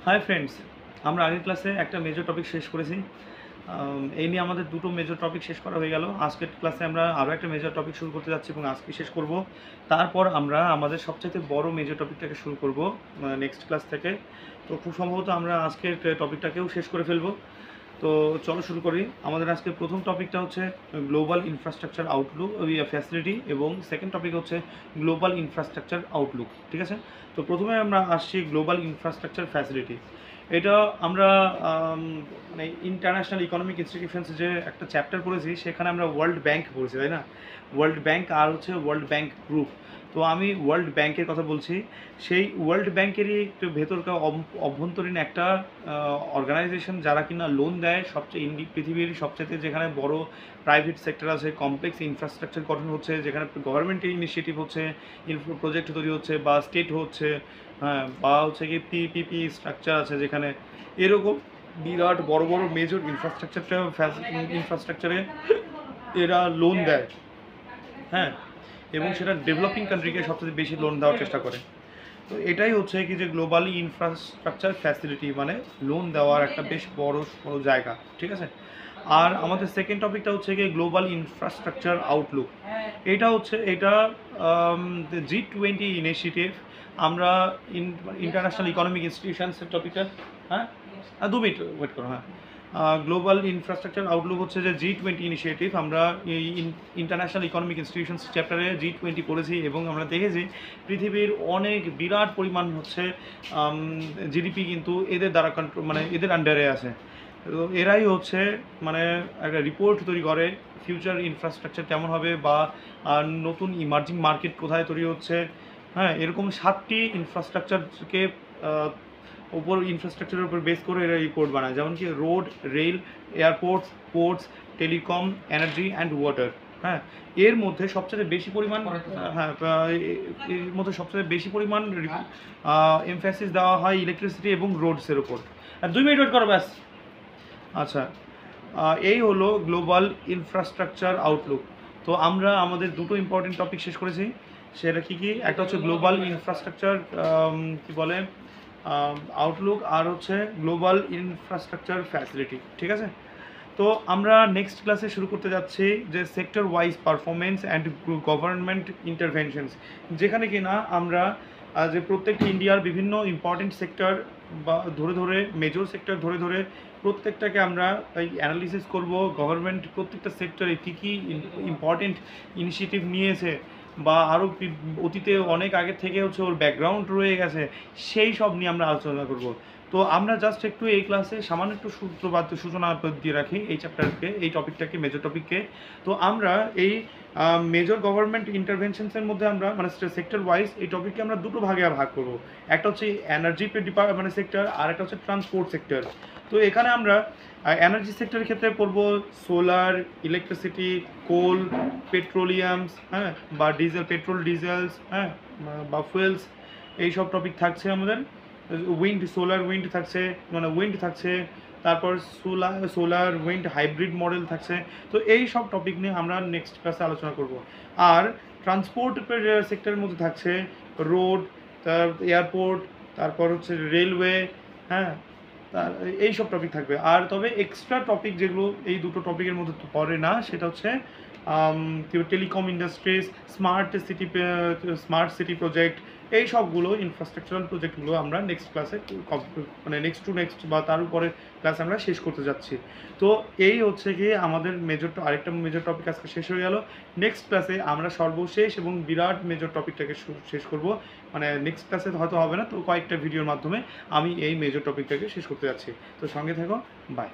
Hi friends, আমরা আগের ক্লাসে একটা মেজর টপিক শেষ করেছি। এই নিয়ে আমাদের দুটো মেজর টপিক শেষ করা হয়ে গেল। আজকের ক্লাসে আমরা আরও একটা মেজর টপিক শুরু করতে যাচ্ছি এবং আজকে শেষ করব। তারপর আমরা আমাদের সবচাইতে বড় মেজর টপিকটাকে শুরু করব নেক্সট ক্লাস থেকে। তো খুব সম্ভবত আমরা আজকের টপিকটাকেও শেষ করে ফেলবো। তো চলো শুরু করি। আমাদের আজকে প্রথম টপিকটা হচ্ছে গ্লোবাল ইনফ্রাস্ট্রাকচার আউটলুক ফ্যাসিলিটি এবং সেকেন্ড টপিক হচ্ছে গ্লোবাল ইনফ্রাস্ট্রাকচার আউটলুক। ঠিক আছে, তো প্রথমে আমরা আসছি গ্লোবাল ইনফ্রাস্ট্রাকচার ফ্যাসিলিটি। এটা আমরা মানে ইন্টারন্যাশনাল ইকোনমিক ইনস্টিটিউশনস যে একটা চ্যাপ্টার পড়েছি, সেখানে আমরা ওয়ার্ল্ড ব্যাংক পড়েছি, তাই না? ওয়ার্ল্ড ব্যাংক আর হচ্ছে ওয়ার্ল্ড ব্যাংক গ্রুপ। তো আমি ওয়ার্ল্ড ব্যাংকের কথা বলছি। সেই ওয়ার্ল্ড ব্যাংকেরই একটু ভেতরকার অভ্যন্তরীণ একটা অর্গানাইজেশন, যারা কিনা লোন দেয় সবচেয়ে পৃথিবীর সবচেয়ে যেখানে বড় প্রাইভেট সেক্টর আছে, কমপ্লেক্স ইনফ্রাস্ট্রাকচার গঠন হচ্ছে, যেখানে গভর্নমেন্টের ইনিশিয়েটিভ হচ্ছে, প্রজেক্ট তৈরি হচ্ছে বা স্টেট হচ্ছে, হ্যাঁ, বা হচ্ছে কি পিপিপি স্ট্রাকচার আছে, যেখানে এরকম বিরাট বড় বড় মেজর ইনফ্রাস্ট্রাকচারে এরা লোন দেয়, হ্যাঁ, এবং সেটা ডেভেলপিং কান্ট্রিকে সবচেয়ে বেশি লোন দেওয়ার চেষ্টা করে। তো এটাই হচ্ছে কি যে গ্লোবালি ইনফ্রাস্ট্রাকচার ফ্যাসিলিটি, মানে লোন দেওয়ার একটা বেশ বড় জায়গা। ঠিক আছে, আর আমাদের সেকেন্ড টপিকটা হচ্ছে কি গ্লোবাল ইনফ্রাস্ট্রাকচার আউটলুক। এটা G20 ইনিশিয়েটিভ। আমরা ইন্টারন্যাশনাল ইকোনমিক ইনস্টিটিউশনসের টপিকটা, হ্যাঁ, 2 মিনিট ওয়েট করো। হ্যাঁ, গ্লোবাল ইনফ্রাস্ট্রাকচার আউটলুক হচ্ছে যে G20 ইনিশিয়েটিভ। আমরা এই ইন্টারন্যাশনাল ইকোনমিক ইনস্টিটিউশনস চ্যাপ্টারে G20 পড়েছি এবং আমরা দেখেছি পৃথিবীর অনেক বিরাট পরিমাণ হচ্ছে জিডিপি কিন্তু এদের দ্বারা মানে এদের আন্ডারে আছে। তো এরাই হচ্ছে মানে একটা রিপোর্ট তৈরি করে ফিউচার ইনফ্রাস্ট্রাকচার কেমন হবে, বা নতুন ইমার্জিং মার্কেট কোথায় তৈরি হচ্ছে, হ্যাঁ, এরকম 7টি ইনফ্রাস্ট্রাকচারকে ইনফ্রাস্ট্রাকচারের উপর বেস করে এরা রিপোর্ট বানায়, যেমন কি road, rail, airports, ports, telecom, energy and water. হ্যাঁ, এর মধ্যে সবচেয়ে বেশি পরিমাণ, হ্যাঁ, এর মধ্যে সবচেয়ে বেশি পরিমাণ এমফ্যাসিস দেওয়া হয় ইলেকট্রিসিটি এবং রোডসের উপর। আর 2 মিনিট ওয়েট করো ব্যাস। আচ্ছা, এই হলো গ্লোবাল ইনফ্রাস্ট্রাকচার আউটলুক। তো আমরা আমাদের দুটো ইম্পর্টেন্ট টপিক শেষ করেছি। সেটা কি কি? একটা হচ্ছে গ্লোবাল ইনফ্রাস্ট্রাকচার কি বলে আউটলুক, আর হচ্ছে গ্লোবাল ইনফ্রাস্ট্রাকচার ফ্যাসিলিটি। ঠিক আছে, তো আমরা নেক্সট ক্লাসে শুরু করতে যাচ্ছি যে sector wise performance and government interventions, যেখানে কিনা আমরা যে প্রত্যেকটি ইন্ডিয়ার বিভিন্ন ইম্পর্টেন্ট সেক্টর বা ধরে মেজর সেক্টর ধরে প্রত্যেকটাকে আমরা অ্যানালিসিস করব। গভর্নমেন্ট প্রত্যেকটা সেক্টরে কী কী ইম্পর্টেন্ট ইনিশিয়েটিভ নিয়েছে, বা আরও অতীতে অনেক আগে থেকে হচ্ছে ওর ব্যাকগ্রাউন্ড রয়ে গেছে, সেই সব নিয়ে আমরা আলোচনা করব। তো আমরা জাস্ট একটু এই ক্লাসে সামান্য একটু সূচনা দিয়ে রাখি এই চ্যাপ্টারকে, এই টপিকটাকে, মেজর টপিককে। তো আমরা এই মেজর গভর্নমেন্ট ইন্টারভেনশনসের মধ্যে আমরা মানে সেক্টর ওয়াইজ এই টপিককে আমরা দুটো ভাগে ভাগ করব। একটা হচ্ছে এনার্জি মানে সেক্টর, আর একটা হচ্ছে ট্রান্সপোর্ট সেক্টর। তো এখানে আমরা এনার্জি সেক্টরের ক্ষেত্রে পড়ব সোলার, ইলেকট্রিসিটি, কোল, পেট্রোলিয়ামস, হ্যাঁ, বা পেট্রোল ডিজেলস, হ্যাঁ, বা ফুয়েলস, এইসব টপিক থাকছে আমাদের। সোলার উইন্ড থাকছে, মানে উইন্ড থাকছে, তারপর সোলার উইন্ড হাইব্রিড মডেল থাকছে। তো এই সব টপিক নিয়ে আমরা নেক্সট ক্লাসে আলোচনা করব। আর ট্রান্সপোর্ট সেক্টরের মধ্যে থাকছে রোড, তার এয়ারপোর্ট, তারপর হচ্ছে রেলওয়ে, হ্যাঁ, এই সব টপিক থাকবে। আর তবে এক্সট্রা টপিক যেগুলো এই দুটো টপিকের মধ্যে পড়ে না, সেটা হচ্ছে telecom industries, smart city project, এই সবগুলো ইনফ্রাস্ট্রাকচারাল প্রজেক্টগুলো আমরা নেক্সট ক্লাসে মানে নেক্সট বা তার উপরে ক্লাস আমরা শেষ করতে যাচ্ছি। তো এই হচ্ছে কি আমাদের আরেকটা মেজর টপিক আজকে শেষ হয়ে গেল। নেক্সট ক্লাসে আমরা সর্বশেষ এবং বিরাট মেজর টপিকটাকে শেষ করব। মানে নেক্সট ক্লাসে হয়তো হবে না, তো কয়েকটা ভিডিওর মাধ্যমে আমি এই মেজর টপিকটাকে শেষ করতে যাচ্ছি। তো সঙ্গে থাকো, বাই।